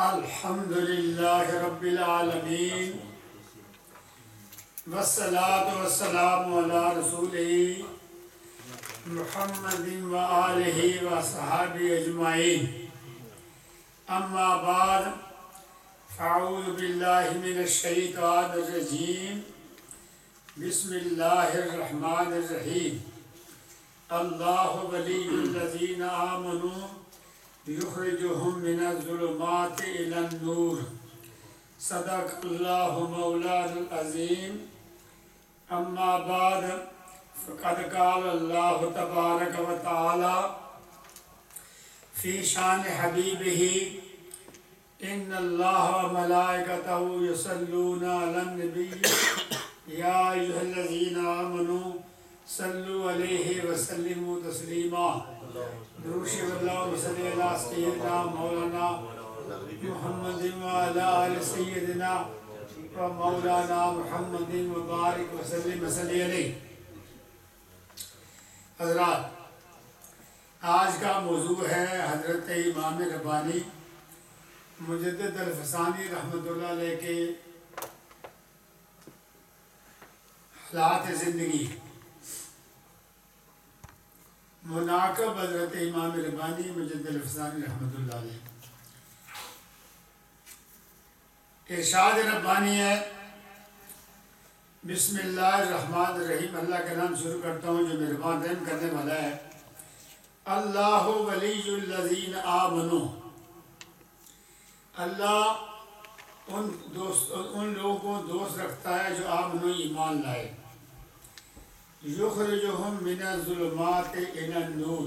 الحمد للہ رب العالمین والصلاة والسلام علی رسولہ محمد وآلہ وصحبہ اجمعین اما بعد فاعوذ باللہ من الشیطان الرجیم بسم اللہ الرحمن الرحیم اللہ ولی الذین آمنوا یخرجہم من الظلمات الی النور صدق اللہ مولانا العظیم اما بعد فقد قال اللہ تبارک و تعالی فی شان حبیبہ ان اللہ و ملائکتہ یصلون علی النبی یا ایھا الذین آمنوا صلو علیہ وسلموا تسلیما دروش اللہ صلی اللہ سیدنا مولانا محمد وعلی آل سیدنا و مولانا محمد وبارک وسلم صلی علیہ۔ حضرات، آج کا موضوع ہے حضرت امام ربانی مجدد الفسانی رحمۃ اللہ علیہ کے حالات زندگی، مناقب حضرت امام ربانی مجدد الفسانی رحمۃ اللہ علیہ۔ ارشاد ربانی ہے، بسم اللہ الرحمن الرحیم، اللہ کا نام شروع کرتا ہوں جو مہربان رحم کرنے والا ہے۔ اللہ ولی الذین آمنوا، اللہ ان لوگوں کو دوست رکھتا ہے جو آمنوا ایمان لائے۔ یخرجہم من الظلمات الی النور،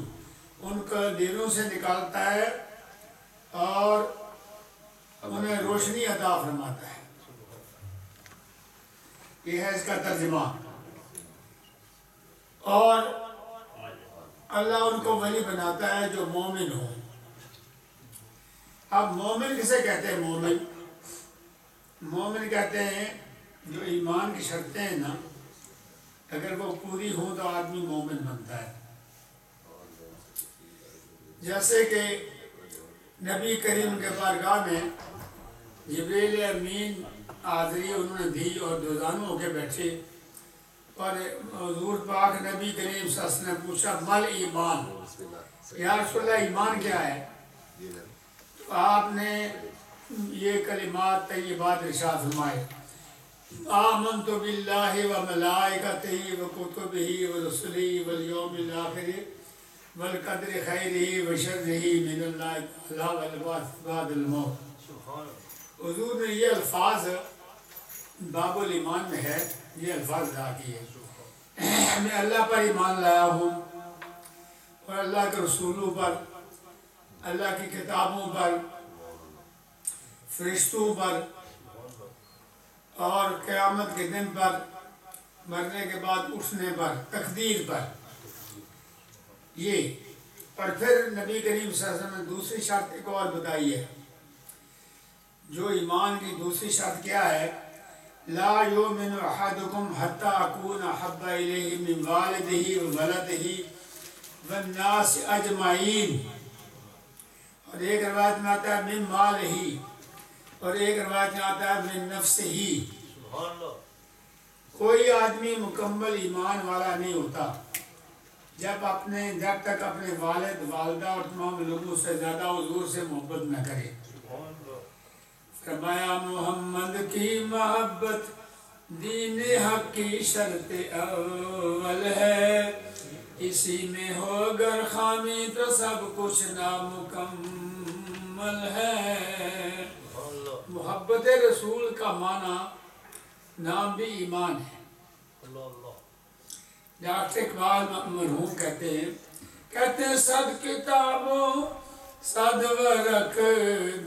ان کو اندھیروں سے نکالتا ہے اور انہیں روشنی عطا فرماتا ہے۔ یہ ہے اس کا ترجمہ۔ اور اللہ ان کو ولی بناتا ہے جو مومن ہو۔ اب مومن کسے کہتے ہیں؟ مومن کہتے ہیں جو ایمان کی شرطیں ہیں نا، اگر وہ پوری ہوں تو آدمی مومن بنتا ہے۔ جیسے کہ نبی کریم کے بارگاہ میں جبریل امین حاضری انہوں نے دی اور دوزانوں ہو کے بیٹھے، اور حضور پاک نبی کریم صلی اللہ علیہ وسلم نے پوچھا مل ایمان، یا رسول اللہ ایمان کیا ہے؟ تو آپ نے یہ کلمات طیبات ارشاد فرمائے، آمنت باللہ و ملائکتہ و کتبہ و رسلہ والیوم الآخر والقدر خیرہ و شرہ من اللہ تعالی والبعث بعد الموت۔ حضور نے یہ الفاظ باب الایمان میں ہے، یہ الفاظ ادا کیے، میں اللہ پر ایمان لایا ہوں اور اللہ کے رسولوں پر، اللہ کی کتابوں پر، فرشتوں پر اور قیامت کے دن پر، مرنے کے بعد اٹھنے پر، تقدیر پر۔ یہ اور پھر نبی کریم صلی اللہ علیہ وسلم نے دوسری شرط ایک اور بتائی ہے، جو ایمان کی دوسری شرط کیا ہے؟ لا یؤمن احدکم حتی اکون احب الیہ من والدہ وولدہ والناس اجمعین، اور ایک روایت میں آتا ہے من مالہ، اور ایک روایت میں آتا ہے من نفسہ۔ کوئی آدمی مکمل ایمان والا نہیں ہوتا جب تک اپنے والد والدہ اور تمام لوگوں سے زیادہ حضور سے محبت نہ کرے۔ فرمایا محمد کی محبت دین حق کی شرط اول ہے، اسی میں ہو اگر خامی تو سب کچھ نامکمل ہے۔ محبت رسول کا معنی نام بھی ایمان ہے۔ ڈاکٹر اقبال مرحوم کہتے ہیں صد کتابوں صد ورق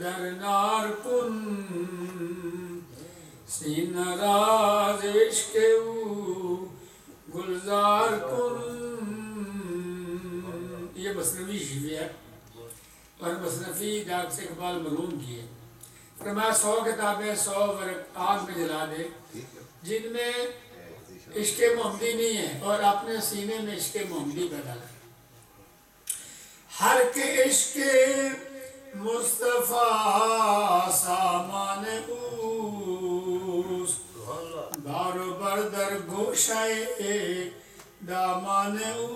در نار کن، سینہ راز عشق او گلزار کن۔ یہ مثنوی شیوی ہے اور مثنوی ڈاکٹر اقبال مرحوم کی ہے۔ فرمایا 100 کتابیں 100 ورق آگ میں جلا دے جن میں عشق محمدی نہیں ہے، اور اپنے سینے میں عشق محمدی پیدا کر۔ ہر کے عشق مصطفیٰ سامان اوس بارو بردر گوشائے دامان اوس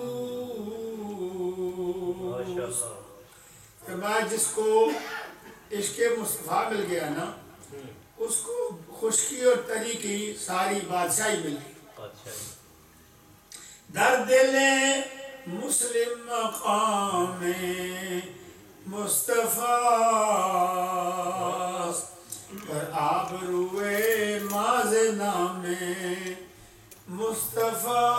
فرمایا جس کو عشق مصطفیٰ مل گیا نا اس کو خشکی اور تری کی ساری بادشاہی مل گئی در دل مسلم مقام مصطفیٰ پر آبروئے ماز نام مصطفیٰ.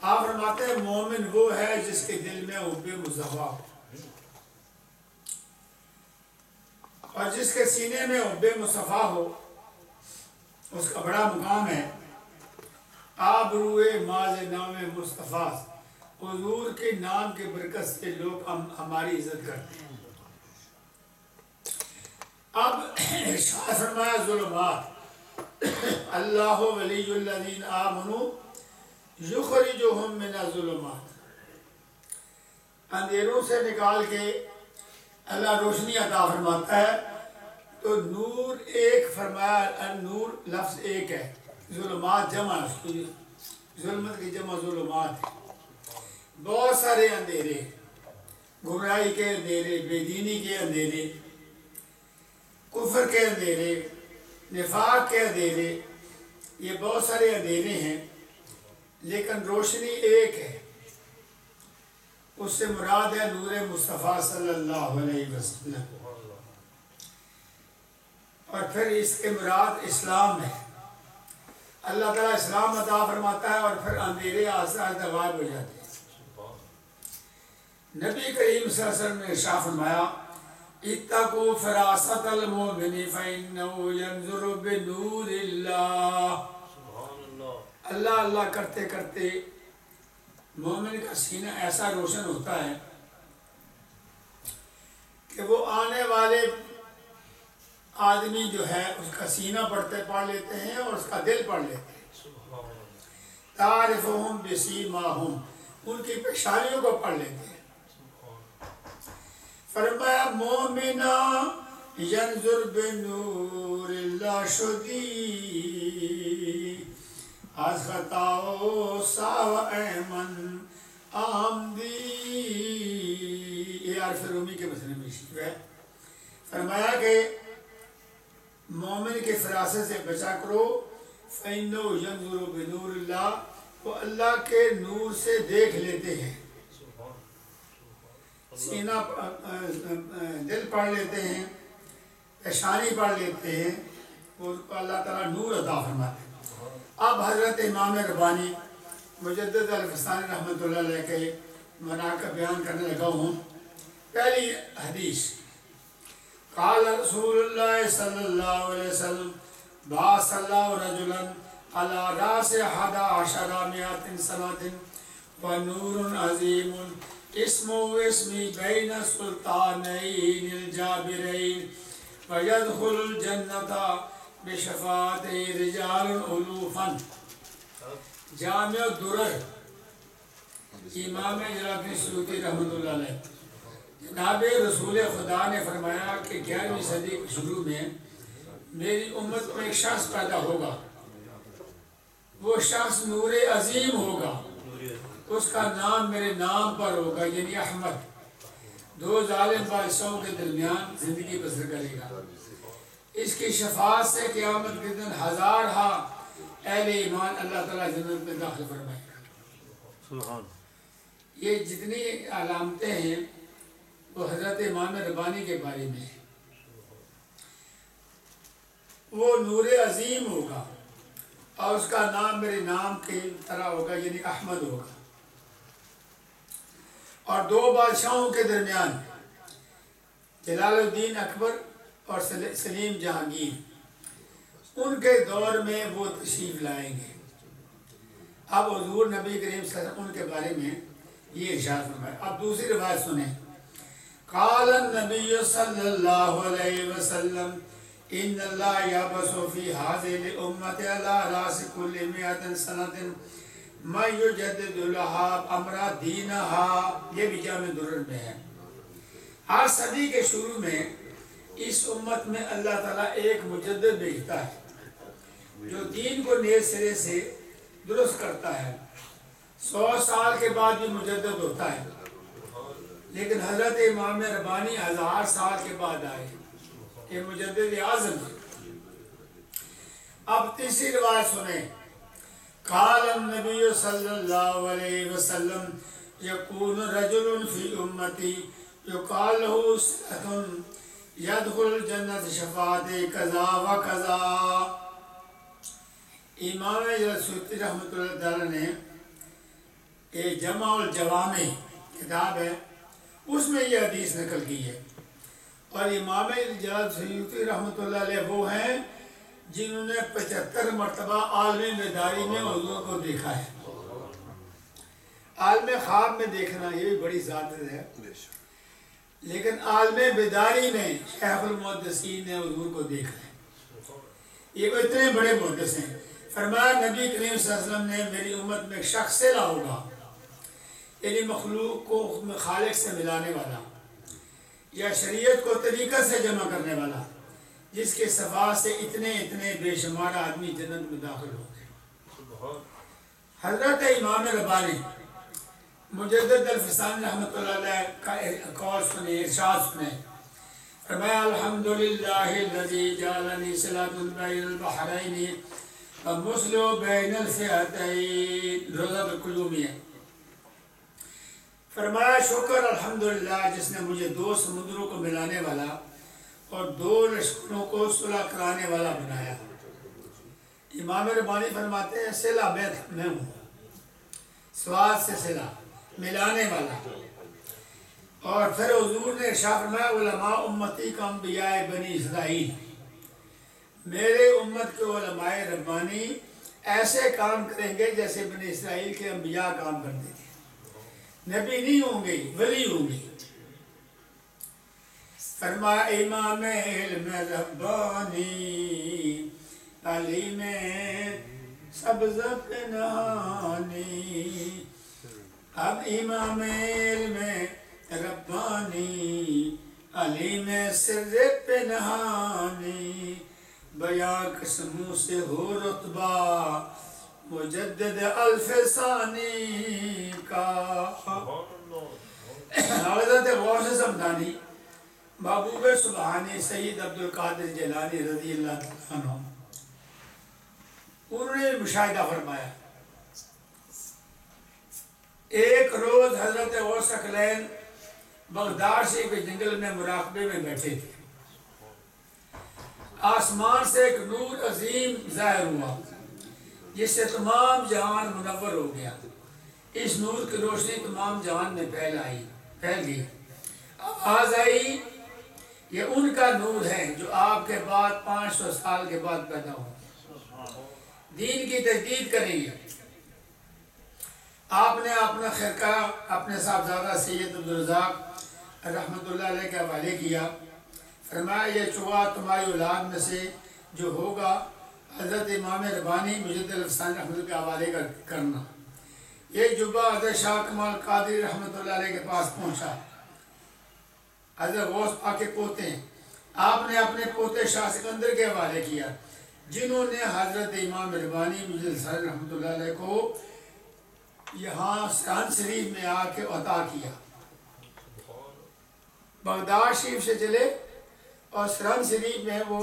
آپ فرماتے ہیں مومن وہ ہے جس کے دل میں حب مصطفیٰ ہو اور جس کے سینے میں حب مصطفیٰ ہو اس کا بڑا مقام ہے. آبروئے ماز نام مصطفیٰ حضور کے نام کے برکت سے لوگ ہماری عزت کرتے ہیں. اب ارشاد فرمایا ظلمات اللہ ولی الذین آمنوا یخرجہم من الظلمات. اندھیروں سے نکال کے اللہ روشنی عطا فرماتا ہے. تو نور ایک فرمایا نور لفظ ایک ہے ظلمات جمع اس کی ظلمت کی جمع ظلمات ہے. بہت سارے اندھیرے گمراہی کے اندھیرے بے دینی کے اندھیرے کفر کے اندھیرے نفاق کے اندھیرے یہ بہت سارے اندھیرے ہیں لیکن روشنی ایک ہے. اس سے مراد ہے نور مصطفیٰ صلی اللہ علیہ وسلم اور پھر اس کے مراد اسلام ہے. اللہ تعالیٰ اسلام عطا فرماتا ہے اور پھر اندھیرے آہستہ آہستہ غائب ہو جاتے ہیں. نبی کریم صلی اللہ علیہ وسلم نے ارشاد فرمایا اتقوا فراست المؤمن فإنه ينظر بنور اللہ. اللہ اللہ کرتے کرتے مومن کا سینہ ایسا روشن ہوتا ہے کہ وہ آنے والے آدمی جو ہے اس کا سینہ پڑھ لیتے ہیں اور اس کا دل پڑھ لیتے ہیں. تعرفہم بسیماہم ان کی پیشانیوں کو پڑھ لیتے ہیں. فرمایا مومنہ ینظر بنور اللہ شدید از خطاؤ ساو ایمن آمدی. یہ عارف رومی کے مسئلے میں شیف ہے. فرمایا کہ مومن کے فراست سے بچا کرو فَإِنَّهُ يَنْظُرُ بِنُورِ اللَّهِ وہ اللہ کے نور سے دیکھ لیتے ہیں. سینہ دل پڑھ لیتے ہیں پیشانی پڑھ لیتے ہیں اور اللہ تعالیٰ نور عطا فرماتے ہیں. اب حضرت امام ربانی مجدد الفسانی رحمۃ اللہ علیہ کے مناقب کا بیان کرنے لگا ہوں. پہلی حدیث قال رسول اللہ صلی اللہ علیہ وسلم بعث اللہ رجلا علی راس 11 سنۃ ونور عظیم اسمه اسمی بین السلطانین الجابرین ویدخل الجنة بشفاعت رجال الوفا. جامع الدرر امام جلالدین سیوطی رحمۃ اللہ علیہ. جناب رسول خدا نے فرمایا کہ 11ویں صدی کے شروع میں میری امت میں ایک شخص پیدا ہوگا. وہ شخص نور عظیم ہوگا. اس کا نام میرے نام پر ہوگا یعنی احمد. 2 ظالم بادشاہوں کے درمیان زندگی بسر کرے گا. اس کی شفاعت سے قیامت کے دن 1000 اہل ایمان اللہ تعالیٰ جنت میں داخل فرمائے گا. یہ جتنی علامتیں ہیں وہ حضرت امام ربانی کے بارے میں ہے. وہ نور عظیم ہوگا اور اس کا نام میرے نام کی طرح ہوگا یعنی احمد ہوگا. اور 2 بادشاہوں کے درمیان جلال الدین اکبر اور سلیم جہانگیر ان کے دور میں وہ تشریف لائیں گے. اب حضور نبی کریم صلی اللہ علیہ وسلم ان کے بارے میں یہ ارشاد فرمایا. اب دوسری روایت سنیں. قال النبی صلی اللہ علیہ وسلم ان اللہ یبعث فی هذه الامة علی راس کل 100 سنة میں یجدد لہا امرا دینہا، یہ بھی جامع درر میں ہے۔ ہر صدی کے شروع میں اس امت میں اللہ تعالیٰ ایک مجدد بھیجتا ہے جو دین کو نئے سرے سے درست کرتا ہے۔ 100 سال کے بعد بھی مجدد ہوتا ہے، لیکن حضرت امام ربانی 1000 سال کے بعد آئے، یہ مجدد اعظم ہے۔ اب تیسری روایت سنیں۔ قال النبی صلی اللہ علیہ وسلم یکون رجل فی امتی یقال له صلۃ یدخل الجنت شفاعت کذا و کذا۔ امام سیوطی رحمۃ اللہ تعالی نے یہ جمع الجوامع کتاب ہے، اس میں یہ حدیث نقل کی ہے، اور امام سیوطی رحمۃ اللہ علیہ وہ ہیں جنہوں نے 75 مرتبہ عالم بیداری میں حضور کو دیکھا ہے۔ عالم خواب میں دیکھنا یہ بھی بڑی ذات ہے، لیکن عالم بیداری میں شیخ المحدثین نے حضور کو دیکھا ہے۔ یہ اتنے بڑے محدث ہیں۔ فرمایا نبی کریم صلی اللہ علیہ وسلم نے میری امت میں ایک شخص سے لا ہوگا، یعنی مخلوق کو خالق سے ملانے والا یا شریعت کو طریقہ سے جمع کرنے والا، جس کے صفات سے اتنے بے شمار آدمی جنت میں داخل ہو گئے۔ حضرت امام ربانی مجدد الفسان رحمۃ اللہ علیہ کا قول سنے، ارشاد سنے۔ فرمایا الحمدللہ الذی جعلنی صلۃ بین البحرین ومسلم بین الفئتین، روزۃ القیومیہ۔ فرمایا شکر الحمدللہ جس نے مجھے 2 سمندروں کو ملانے والا اور 2 لشکروں کو صلح کرانے والا بنایا۔ امام ربانی فرماتے ہیں صلہ میں ہوں، سواد سے صلہ ملانے والا۔ اور پھر حضور نے ارشاد فرمایا علماء امتی کا انبیاء بنی اسرائیل، میرے امت کے علماء ربانی ایسے کام کریں گے جیسے بنی اسرائیل کے انبیاء کام کرتے تھے، نبی نہیں ہوں گے، ولی ہوں گے۔ فرمایا امام علم ربانی تعلیم سبز پنہانی، اب امام علم ربانی علیم سر پنہانی، بیان قسموں سے ہو رتبہ مجدد الفسانی کا۔ حضرت غوث سمدانی محبوب سبحانی سید عبدالقادر جیلانی رضی اللہ تعالیٰ عنہ، انہوں نے مشاہدہ فرمایا، ایک روز حضرت غوث ثقلین بغداد سے ایک جنگل میں مراقبے میں بیٹھے تھے، آسمان سے ایک نور عظیم ظاہر ہوا جس سے تمام جہان منور ہو گیا۔ اس نور کی روشنی تمام جہان میں پھیل گئی۔ آواز آئی یہ ان کا نور ہے جو آپ کے بعد 500 سال کے بعد پیدا ہو، دین کی تجدید کریں گے۔ آپ نے اپنا خرقہ اپنے صاحبزادہ سید عبدالرزاق رحمۃ اللہ علیہ کے حوالے کیا۔ فرمایا یہ چوہا تمہاری اولاد میں سے جو ہوگا حضرت امام ربانی مجدد الفسان رحمۃ اللہ کے حوالے کرنا۔ یہ جبہ حضرت شاہ کمال قادری رحمۃ اللہ علیہ کے پاس پہنچا، حضرت غوث پاک کے پوتے ہیں، آپ نے اپنے پوتے شاہ سکندر کے حوالے کیا، جنہوں نے حضرت امام ربانی مجدد الفسان رحمۃ اللہ علیہ کو یہاں سرہند شریف میں آ کے عطا کیا۔ بغداد شریف سے چلے اور سرہند شریف میں وہ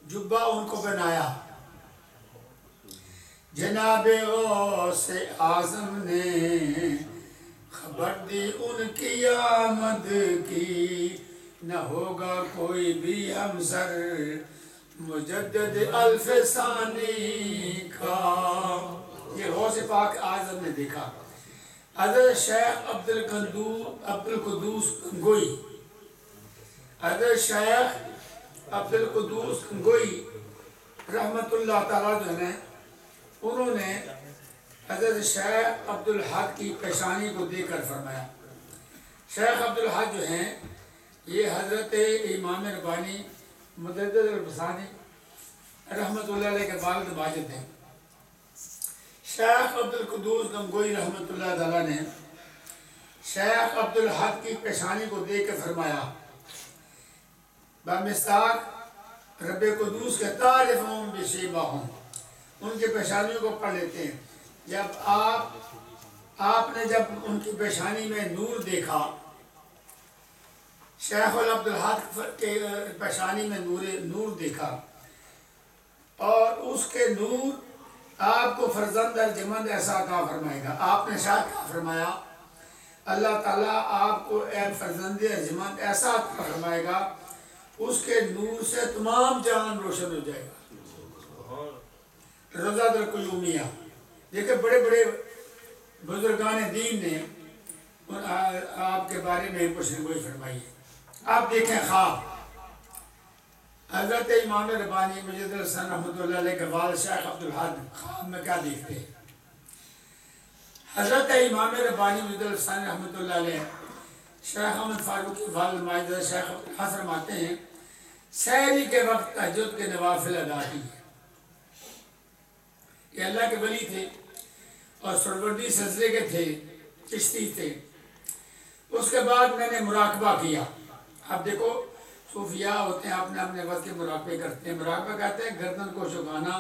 جبہ ان کو بنایا۔ جناب غوث اعظم نے خبر دی ان کی آمد کی، نہ ہوگا کوئی بھی ہمسر مجدد الفسانی کا۔ یہ غوث پاک اعظم نے دیکھا۔ حضرت شیخ عبدالقدوس گنگوئی، حضرت شیخ عبدالقدوس گنگوئی رحمۃ اللہ تعالیٰ جو ہیں، انہوں نے حضرت شیخ عبدالحق کی پیشانی کو دیکھ کر فرمایا۔ شیخ عبدالحق جو ہیں یہ حضرت امام ربانی مجدد الفسانی رحمۃ اللہ علیہ کے والد ماجد ہیں۔ شیخ عبدالقدوس گنگوئی رحمۃ اللہ تعالیٰ نے شیخ عبدالحق کی پیشانی کو دیکھ کے فرمایا بمستاق رب قدوس کے تعارفوں بشیبہم، ان کی پیشانیوں کو پڑھ لیتے ہیں۔ جب آپ نے جب ان کی پیشانی میں نور دیکھا، شیخ عبدالحق کے پیشانی میں نور دیکھا اور اس کے نور آپ کو فرزند ارجمند ایسا عطا فرمائے گا۔ آپ نے شاید کیا فرمایا، اللہ تعالیٰ آپ کو ایک فرزند ارجمند ایسا عطا فرمائے گا، اس کے نور سے تمام جہان روشن ہو جائے گا۔ روضہ القیومیہ دیکھیں، بڑے بڑے بزرگان دین نے آپ کے بارے میں کچھ نگوئی فرمائی ہے۔ آپ دیکھیں خواب، حضرت امام ربانی مجد الحسن رحمۃ اللہ علیہ کے والد شیخ عبدالحق خواب میں کیا دیکھتے ہیں؟ حضرت امام ربانی مجد الحسن رحمۃ اللہ علیہ شیخ احمد فاروق کے والد ماجد شیخ عبدالحق فرماتے ہیں، سحری کے وقت تہجد کے نوافل ادا کیے۔ یہ اللہ کے ولی تھے اور سروردی سلسلے کے تھے، چشتی تھے۔ اس کے بعد میں نے مراقبہ کیا۔ اب دیکھو، صوفیاء ہوتے ہیں، اپنے اپنے وقت کے مراقبے کرتے ہیں۔ مراقبہ کہتے ہیں گردن کو جھکانا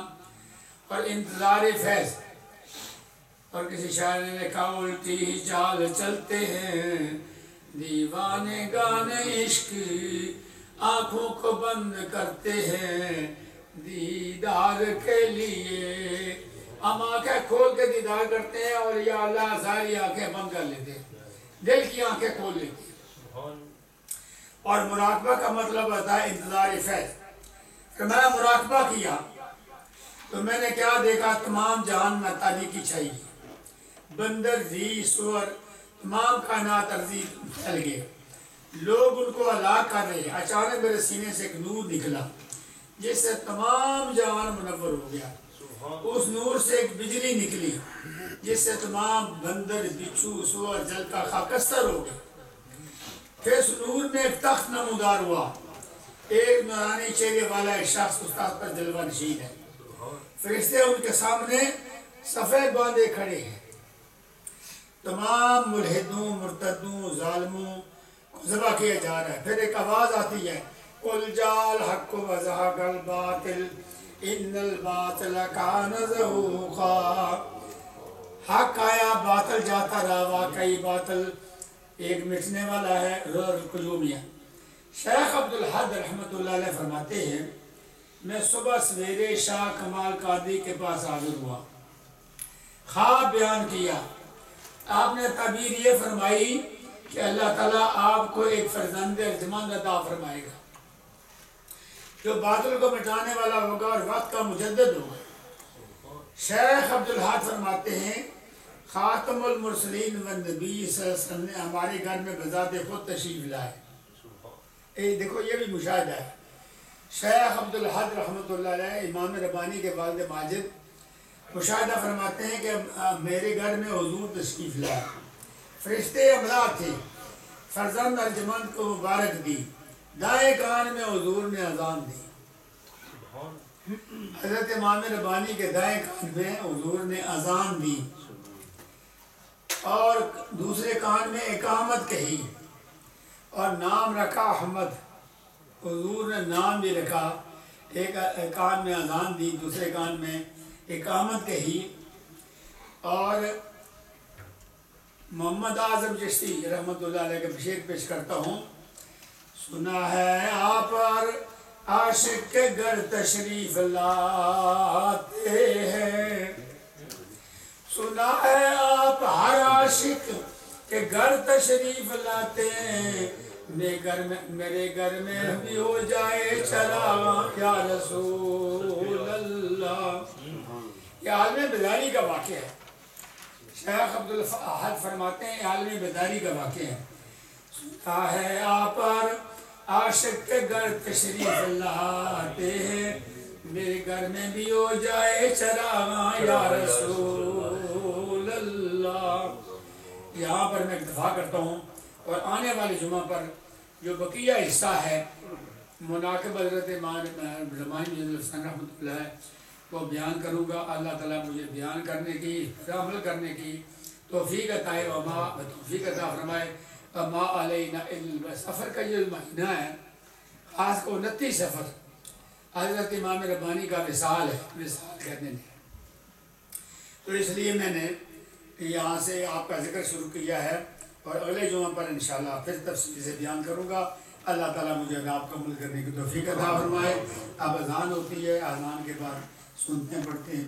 اور انتظار فیض۔ اور کسی شاعر نے لکھا، الٹی چال چلتے ہیں دیوانے گانے عشق، آنکھوں کو بند کرتے ہیں دیدار کے لیے۔ ہم آنکھیں کھول کے دیدار کرتے ہیں اور یا اللہ ساری آنکھیں بند کر لیتے ہیں، دل کی آنکھیں کھول لیتے ہیں۔ اور مراقبہ کا مطلب ہوتا ہے انتظار فیض۔ کہ میں نے مراقبہ کیا تو میں نے کیا دیکھا، تمام جہان میں تاریکی چھائی گئی، بندر ذی سور تمام کائنات ارضی پھیل گئے، لوگ ان کو ہلاک کر رہے۔ اچانک میرے سینے سے ایک نور نکلا جس سے تمام جہان منور ہو گیا۔ اس نور سے ایک بجلی نکلی جس سے تمام بندر بچھو سور جل کا خاکستر ہو گئے۔ پھر اس نور میں ایک تخت نمودار ہوا، ایک نورانی چہرے والا ایک شخص استاد پر جلوہ نشین ہے۔ فرشتے ان کے سامنے سفید باندھے کھڑے ہیں۔ تمام ملحدوں، مرتدوں، ظالموں کو ذبح کیا جا رہا ہے۔ پھر ایک آواز آتی ہے، قُلْ جَاءَ الْحَقُّ وَزَهَقَ الْبَاطِلُ إِنَّ الْبَاطِلَ كَانَ زَهُوقًا۔ حق آیا، باطل جاتا رہا، واقعی باطل ایک مٹنے والا ہے۔ روضہ القیومیہ شیخ عبدالحق رحمۃ اللہ علیہ فرماتے ہیں، میں صبح سویرے شاہ کمال قادری کے پاس حاضر ہوا، خواب بیان کیا۔ آپ نے تعبیر یہ فرمائی کہ اللہ تعالیٰ آپ کو ایک فرزند ارجمند عطا فرمائے گا جو باطل کو مٹانے والا ہوگا اور وقت کا مجدد ہوگا۔ شیخ عبدالحق فرماتے ہیں، خاتم المرسلین والنبی صلی اللہ علیہ وسلم نے ہمارے گھر میں بذات خود تشریف لائے۔ دیکھو یہ بھی مشاہدہ ہے۔ شیخ عبدالحق رحمۃ اللہ علیہ امام ربانی کے والد ماجد مشاہدہ فرماتے ہیں کہ میرے گھر میں حضور تشریف لائے، فرشتے املا تھے، فرزند ارجمند کو مبارک دی، دائیں کان میں حضور نے اذان دی۔ حضرت امام ربانی کے دائیں کان میں حضور نے اذان دی اور دوسرے کان میں اقامت کہی اور نام رکھا احمد۔ حضور نے نام بھی رکھا، ایک کان میں اذان دی، دوسرے کان میں اقامت کہی۔ اور محمد اعظم چشتی رحمۃ اللہ علیہ کا شعر پیش کرتا ہوں، سنا ہے آپ پر عاشق کے گھر تشریف لاتے ہیں، سنا ہے آپ ہر عاشق کے گھر تشریف لاتے ہیں، میرے گھر میں بھی ہو جائے چراغاں یا رسول اللہ۔ یہ عالم بیداری کا واقعہ ہے۔ شیخ عبدالحق فرماتے ہیں عالم بیداری کا واقعہ ہے، سنا ہے آپ پر عاشق کے گھر تشریف لاتے ہیں، میرے گھر میں بھی ہو جائے چراغاں یا رسول اللہ۔ یہاں پر میں اکتفا کرتا ہوں اور آنے والے جمعہ پر جو بقیہ حصہ ہے مناقب حضرت امام ربانی رحمۃ اللہ وہ بیان کروں گا. اللہ تعالیٰ مجھے بیان کرنے کی، عمل کرنے کی توفیق عطا فرمائے. ما علینا الا سفر کا یہ مہینہ ہے خاص کو 29 سفر حضرت امام ربانی کا وصال ہے، وصال کہتے ہیں. تو اس لیے میں نے یہاں سے آپ کا ذکر شروع کیا ہے اور اگلے جمعہ پر انشاءاللہ پھر تفصیل سے بیان کروں گا. اللہ تعالیٰ مجھے آپ کو عمل کرنے کی توفیق عطا فرمائے. اب اذان ہوتی ہے، اذان کے بعد سنتے پڑھتے ہیں.